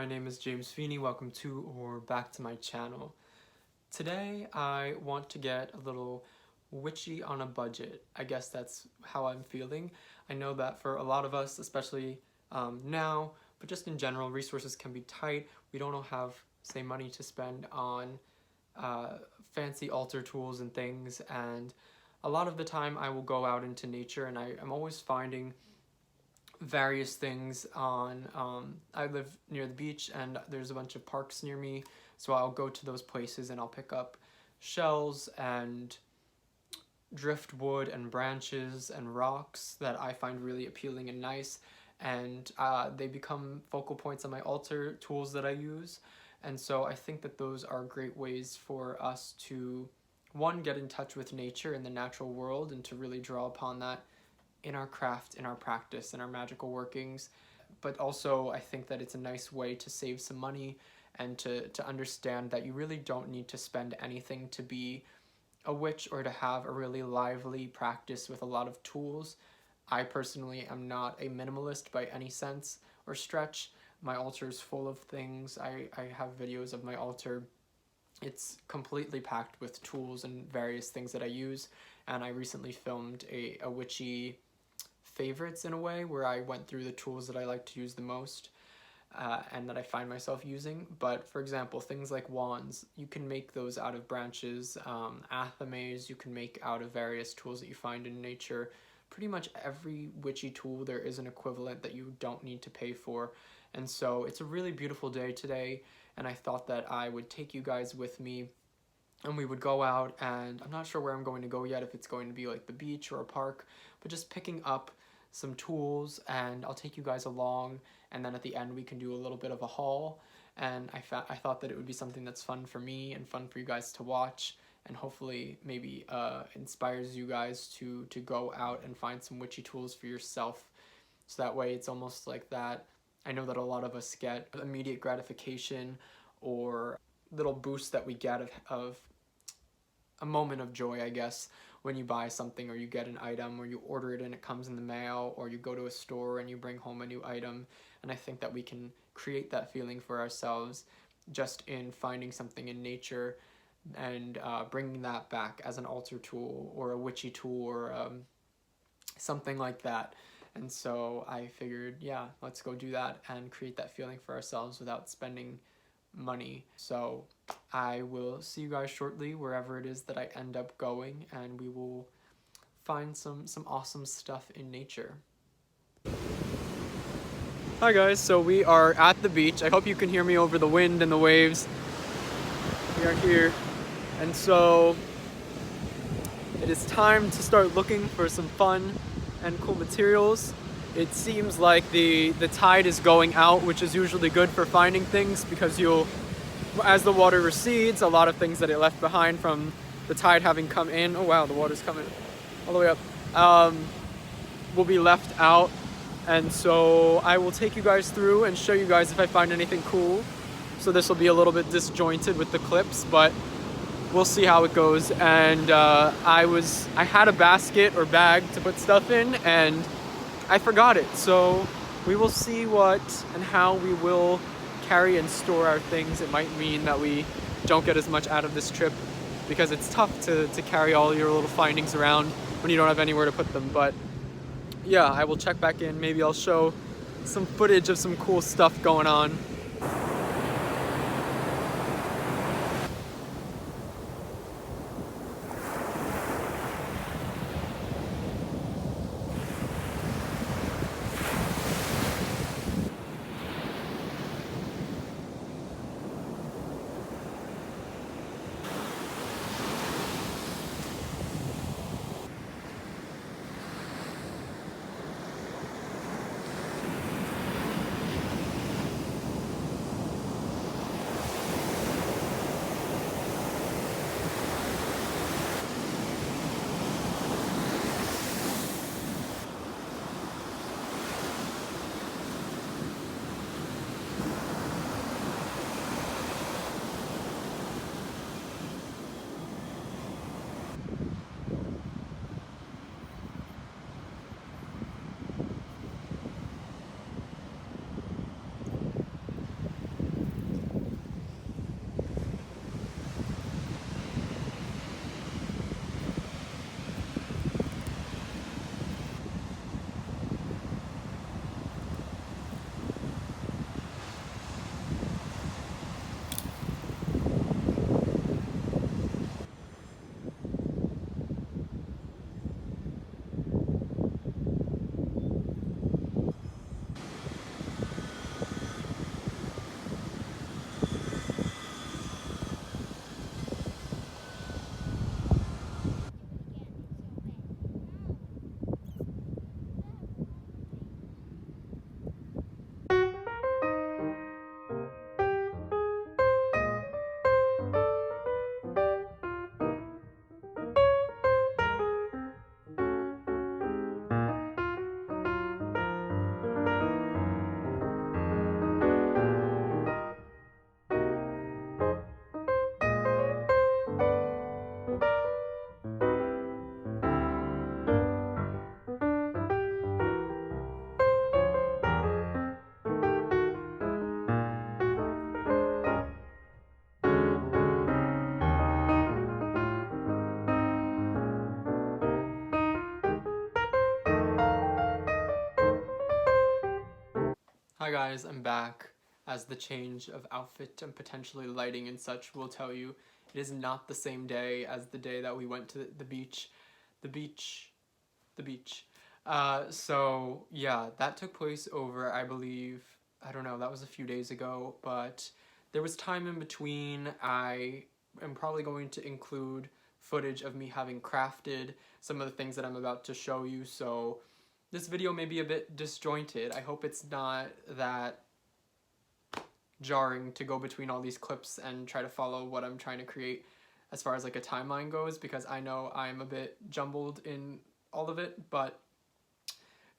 my name is James Feeney. Welcome to or back to my channel. Today I want to get a little witchy on a budget. I guess that's how I'm feeling. I know that for a lot of us, especially now, but just in general, resources can be tight. We don't have, say, money to spend on fancy altar tools and things, and a lot of the time I will go out into nature and I'm always finding various things on I live near the beach and there's a bunch of parks near me, so I'll go to those places and I'll pick up shells and driftwood and branches and rocks that I find really appealing and nice, and they become focal points on my altar tools that I use. And so I think that those are great ways for us to, one, get in touch with nature and the natural world and to really draw upon that in our craft, in our practice, in our magical workings. But also I think that it's a nice way to save some money and to understand that you really don't need to spend anything to be a witch or to have a really lively practice with a lot of tools. I personally am not a minimalist by any sense or stretch. My altar is full of things. I have videos of my altar. It's completely packed with tools and various things that I use. And I recently filmed a witchy favorites in a way, where I went through the tools that I like to use the most and that I find myself using. But for example, things like wands, you can make those out of branches. Athames you can make out of various tools that you find in nature. Pretty much every witchy tool there is an equivalent that you don't need to pay for. And so it's a really beautiful day today, and I thought that I would take you guys with me and we would go out, and I'm not sure where I'm going to go yet, if it's going to be like the beach or a park, but just picking up some tools, and I'll take you guys along, and then at the end we can do a little bit of a haul. And I thought that it would be something that's fun for me and fun for you guys to watch, and hopefully maybe inspires you guys to go out and find some witchy tools for yourself. So that way it's almost like that. I know that a lot of us get immediate gratification or little boost that we get of a moment of joy, I guess, when you buy something or you get an item or you order it and it comes in the mail, or you go to a store and you bring home a new item. And I think that we can create that feeling for ourselves just in finding something in nature and bringing that back as an altar tool or a witchy tool or something like that. And so I figured, yeah, let's go do that and create that feeling for ourselves without spending money. So I will see you guys shortly wherever it is that I end up going, and we will find some awesome stuff in nature. Hi guys, so we are at the beach. I hope you can hear me over the wind and the waves. We are here, and so it is time to start looking for some fun and cool materials. It seems like the tide is going out, which is usually good for finding things, because as the water recedes, a lot of things that it left behind from the tide having come in, oh wow, the water's coming all the way up, will be left out. And so I will take you guys through and show you guys if I find anything cool. So this will be a little bit disjointed with the clips, but we'll see how it goes. And I had a basket or bag to put stuff in, and I forgot it. So we will see what and how we will carry and store our things. It might mean that we don't get as much out of this trip, because it's tough to carry all your little findings around when you don't have anywhere to put them. But yeah, I will check back in. Maybe I'll show some footage of some cool stuff going on. Hi guys, I'm back. As the change of outfit and potentially lighting and such will tell you, it is not the same day as the day that we went to the beach. The beach. The beach. So yeah, that took place over, I believe, I don't know, that was a few days ago, but there was time in between. I am probably going to include footage of me having crafted some of the things that I'm about to show you, so this video may be a bit disjointed. I hope it's not that jarring to go between all these clips and try to follow what I'm trying to create as far as like a timeline goes, because I know I'm a bit jumbled in all of it. But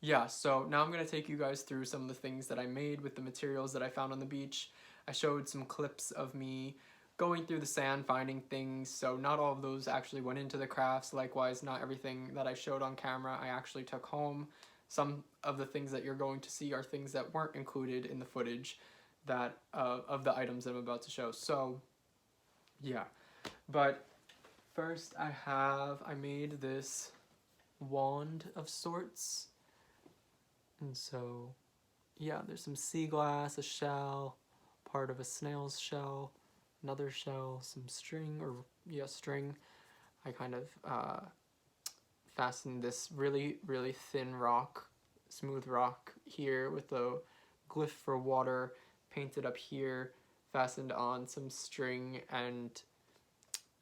yeah, so now I'm going to take you guys through some of the things that I made with the materials that I found on the beach. I showed some clips of me going through the sand, finding things, so not all of those actually went into the crafts. Likewise, not everything that I showed on camera I actually took home. Some of the things that you're going to see are things that weren't included in the footage that of the items that I'm about to show. So yeah, but first I made this wand of sorts, and so yeah, there's some sea glass, a shell, part of a snail's shell, another shell, some string, or yeah, string. I kind of fastened this really thin rock, smooth rock here with a glyph for water painted up here, fastened on some string and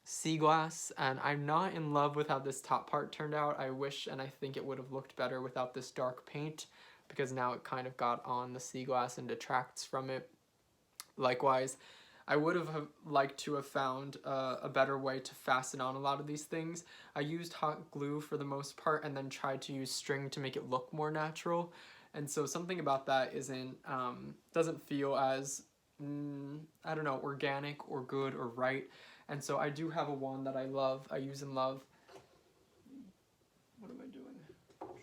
sea glass. And I'm not in love with how this top part turned out. I wish and I think it would have looked better without this dark paint, because now it kind of got on the sea glass and detracts from it. Likewise, I would have liked to have found a better way to fasten on a lot of these things. I used hot glue for the most part and then tried to use string to make it look more natural. And so something about that doesn't feel as, I don't know, organic or good or right. And so I do have a wand that I love, I use and love. What am I doing?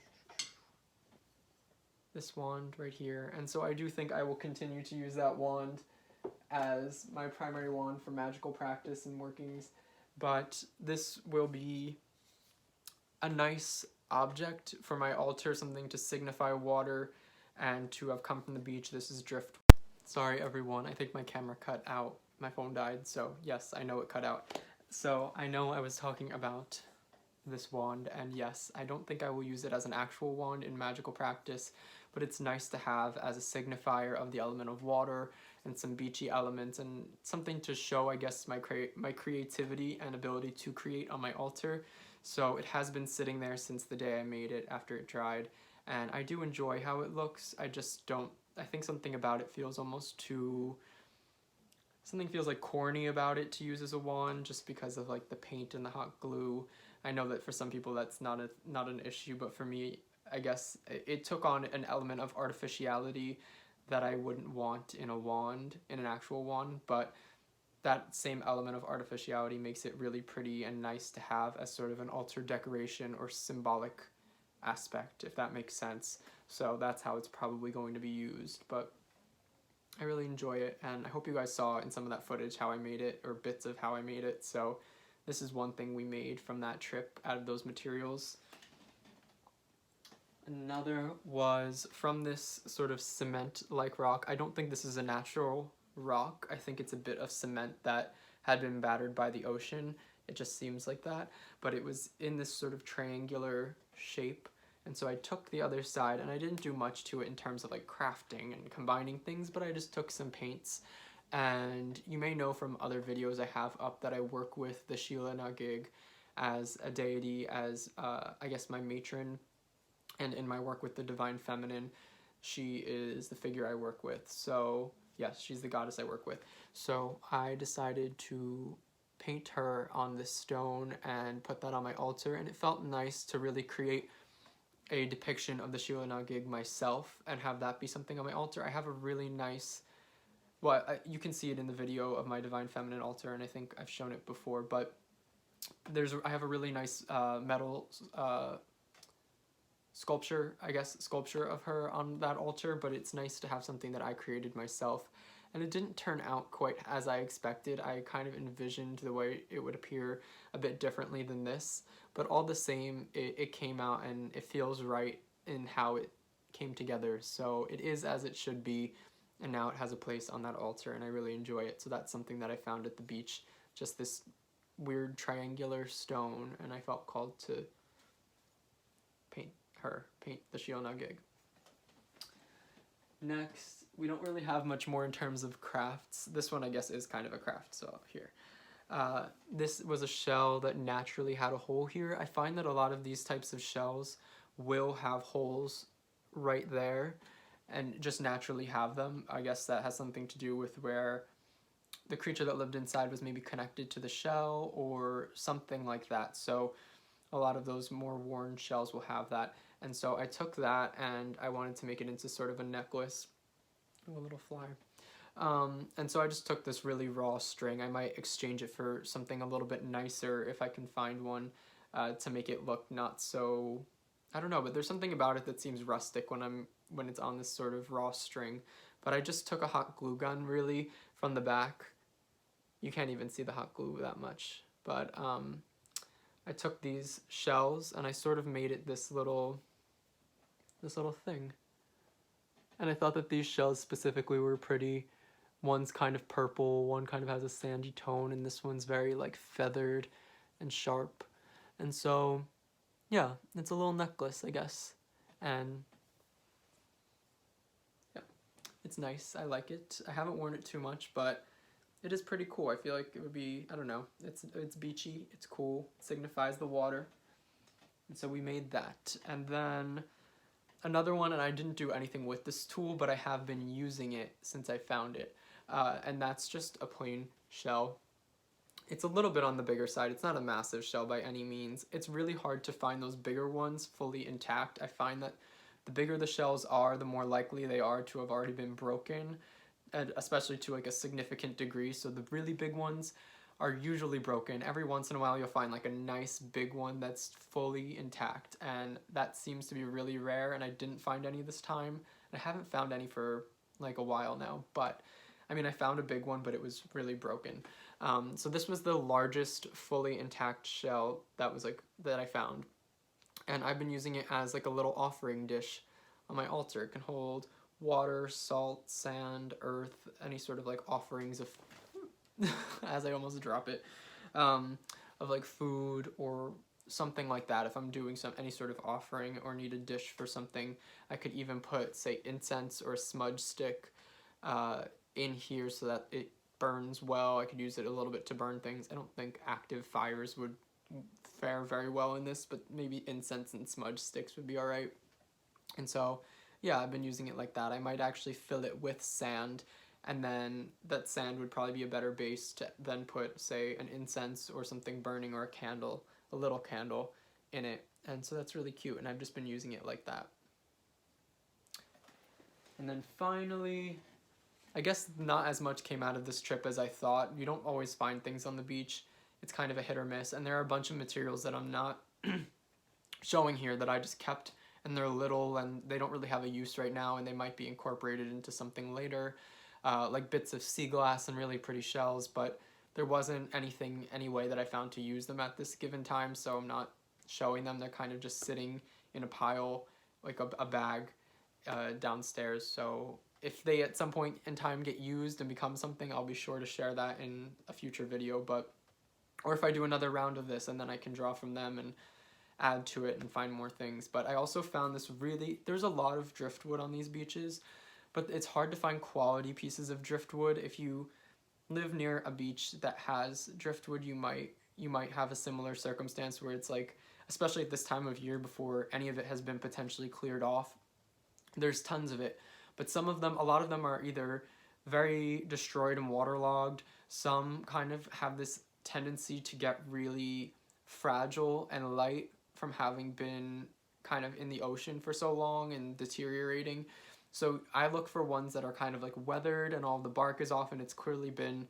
This wand right here. And so I do think I will continue to use that wand as my primary wand for magical practice and workings, but this will be a nice object for my altar, something to signify water and to have come from the beach. This is drift. Sorry everyone, I think my camera cut out. My phone died, so yes, I know it cut out. So I know I was talking about this wand, and yes, I don't think I will use it as an actual wand in magical practice, but it's nice to have as a signifier of the element of water and some beachy elements, and something to show, I guess, my creativity and ability to create on my altar. So it has been sitting there since the day I made it after it dried, and I do enjoy how it looks. I just don't, I think something about it feels almost too, something feels like corny about it to use as a wand, just because of like the paint and the hot glue. I know that for some people that's not an issue, but for me, I guess it took on an element of artificiality that I wouldn't want in a wand, in an actual wand, but that same element of artificiality makes it really pretty and nice to have as sort of an altar decoration or symbolic aspect, if that makes sense. So that's how it's probably going to be used, but I really enjoy it, and I hope you guys saw in some of that footage how I made it, or bits of how I made it. So this is one thing we made from that trip out of those materials. Another was from this sort of cement-like rock. I don't think this is a natural rock. I think it's a bit of cement that had been battered by the ocean. It just seems like that. But it was in this sort of triangular shape. And so I took the other side, and I didn't do much to it in terms of like crafting and combining things, but I just took some paints. And you may know from other videos I have up that I work with the Sheila Nagig as a deity, as I guess my matron. And in my work with the Divine Feminine, she is the figure I work with. So yes, she's the goddess I work with. So I decided to paint her on this stone and put that on my altar, and it felt nice to really create a depiction of the Sheila Nagig myself and have that be something on my altar. I have a really nice, well, you can see it in the video of my Divine Feminine altar, and I think I've shown it before, but I have a really nice metal sculpture of her on that altar, but it's nice to have something that I created myself. And it didn't turn out quite as I expected. I kind of envisioned the way it would appear a bit differently than this, but all the same, it came out and it feels right in how it came together. So it is as it should be, and now it has a place on that altar, and I really enjoy it. So that's something that I found at the beach, just this weird triangular stone, and I felt called to paint the Shiona gig. Next, we don't really have much more in terms of crafts. This one I guess is kind of a craft, so here. This was a shell that naturally had a hole here. I find that a lot of these types of shells will have holes right there and just naturally have them. I guess that has something to do with where the creature that lived inside was maybe connected to the shell or something like that. So a lot of those more worn shells will have that. And so I took that and I wanted to make it into sort of a necklace. Oh, a little fly. And so I just took this really raw string. I might exchange it for something a little bit nicer if I can find one to make it look not so, I don't know, but there's something about it that seems rustic when it's on this sort of raw string. But I just took a hot glue gun really from the back. You can't even see the hot glue that much, but I took these shells and I sort of made it this little thing. And I thought that these shells specifically were pretty. One's kind of purple, one kind of has a sandy tone, and this one's very like feathered and sharp. And so, yeah, it's a little necklace, I guess. And yeah, it's nice. I like it. I haven't worn it too much, but it is pretty cool. I feel like it would be, I don't know, it's beachy, it's cool, it signifies the water. And so we made that. And then another one, and I didn't do anything with this tool, but I have been using it since I found it. And that's just a plain shell. It's a little bit on the bigger side. It's not a massive shell by any means. It's really hard to find those bigger ones fully intact. I find that the bigger the shells are, the more likely they are to have already been broken, and especially to like a significant degree. So the really big ones are usually broken. Every once in a while you'll find like a nice big one that's fully intact, and that seems to be really rare, and I didn't find any this time. I haven't found any for like a while now, but I mean I found a big one, but it was really broken. So this was the largest fully intact shell that I found, and I've been using it as like a little offering dish on my altar. It can hold water, salt, sand, earth, any sort of like offerings of as I almost drop it, of like food or something like that. If I'm doing any sort of offering or need a dish for something, I could even put, say, incense or a smudge stick in here so that it burns well. I could use it a little bit to burn things. I don't think active fires would fare very well in this, but maybe incense and smudge sticks would be alright. And so, yeah, I've been using it like that. I might actually fill it with sand, and then that sand would probably be a better base to then put, say, an incense or something burning or a little candle in it. And so that's really cute, and I've just been using it like that. And then finally, I guess not as much came out of this trip as I thought. You don't always find things on the beach. It's kind of a hit or miss, and there are a bunch of materials that I'm not showing here that I just kept, and they're little and they don't really have a use right now, and they might be incorporated into something later. Like bits of sea glass and really pretty shells, but there wasn't any way that I found to use them at this given time, so I'm not showing them. They're kind of just sitting in a pile, like a bag downstairs. So if they at some point in time get used and become something, I'll be sure to share that in a future video. Or if I do another round of this, and then I can draw from them and add to it and find more things. But I also found there's a lot of driftwood on these beaches, but it's hard to find quality pieces of driftwood. If you live near a beach that has driftwood, you might have a similar circumstance where it's like, especially at this time of year before any of it has been potentially cleared off, there's tons of it. But a lot of them are either very destroyed and waterlogged. Some kind of have this tendency to get really fragile and light from having been kind of in the ocean for so long and deteriorating. So I look for ones that are kind of like weathered and all the bark is off and it's clearly been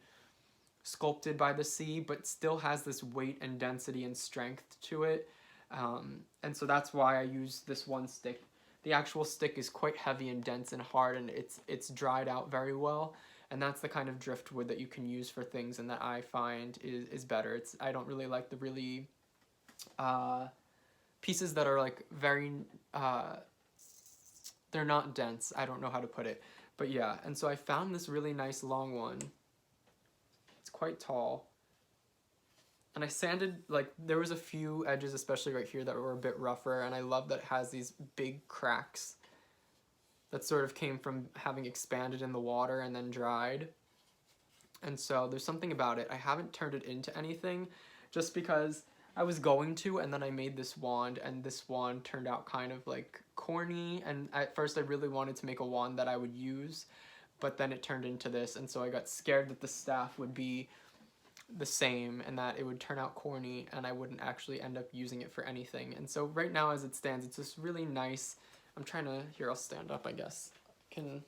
sculpted by the sea, but still has this weight and density and strength to it. And so that's why I use this one stick. The actual stick is quite heavy and dense and hard, and it's dried out very well. And that's the kind of driftwood that you can use for things, and that I find is better. I don't really like the really pieces that are like very they're not dense. I don't know how to put it. But yeah, and so I found this really nice long one. It's quite tall. And I sanded, like, there was a few edges, especially right here, that were a bit rougher, and I love that it has these big cracks that sort of came from having expanded in the water and then dried. And so there's something about it. I haven't turned it into anything just because I was going to, and then I made this wand, and this wand turned out kind of like corny. And at first I really wanted to make a wand that I would use, but then it turned into this, and so I got scared that the staff would be the same and that it would turn out corny and I wouldn't actually end up using it for anything. And so right now as it stands, it's just really nice. I'm trying to, here I'll stand up, I guess. Can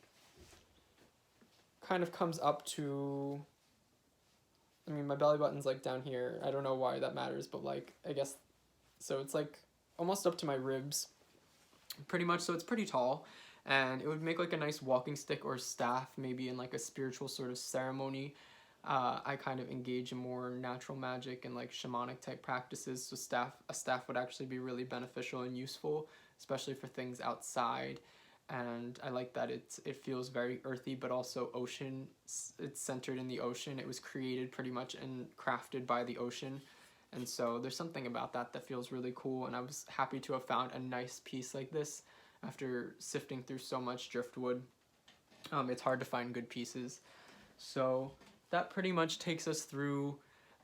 kind of comes up to, I mean, my belly button's like down here. I don't know why that matters, but like, I guess, so it's like almost up to my ribs, pretty much. So it's pretty tall, and it would make like a nice walking stick or staff, maybe in like a spiritual sort of ceremony. I kind of engage in more natural magic and like shamanic type practices, so a staff would actually be really beneficial and useful, especially for things outside. And I like that it feels very earthy, but also ocean. It's centered in the ocean. It was created pretty much and crafted by the ocean, and so there's something about that that feels really cool. And I was happy to have found a nice piece like this after sifting through so much driftwood. It's hard to find good pieces, so that pretty much takes us through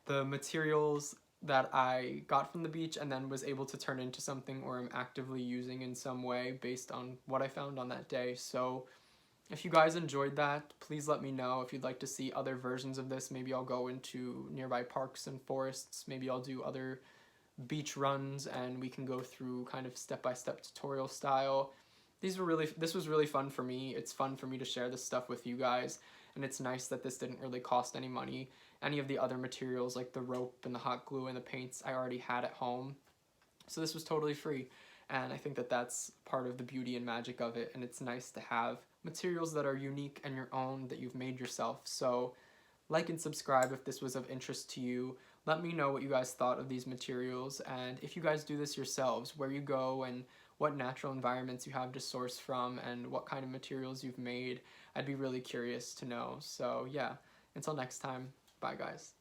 the materials that I got from the beach and then was able to turn into something or am actively using in some way based on what I found on that day. So if you guys enjoyed that, please let me know. If you'd like to see other versions of this, maybe I'll go into nearby parks and forests. Maybe I'll do other beach runs and we can go through kind of step-by-step tutorial this was really fun for me. It's fun for me to share this stuff with you guys, and it's nice that this didn't really cost any money. Any of the other materials like the rope and the hot glue and the paints I already had at home, so this was totally free. And I think that that's part of the beauty and magic of it, and it's nice to have materials that are unique and your own, that you've made yourself. So like and subscribe if this was of interest to you. Let me know what you guys thought of these materials, and if you guys do this yourselves, where you go and what natural environments you have to source from and what kind of materials you've made. I'd be really curious to know. So yeah, until next time, bye guys.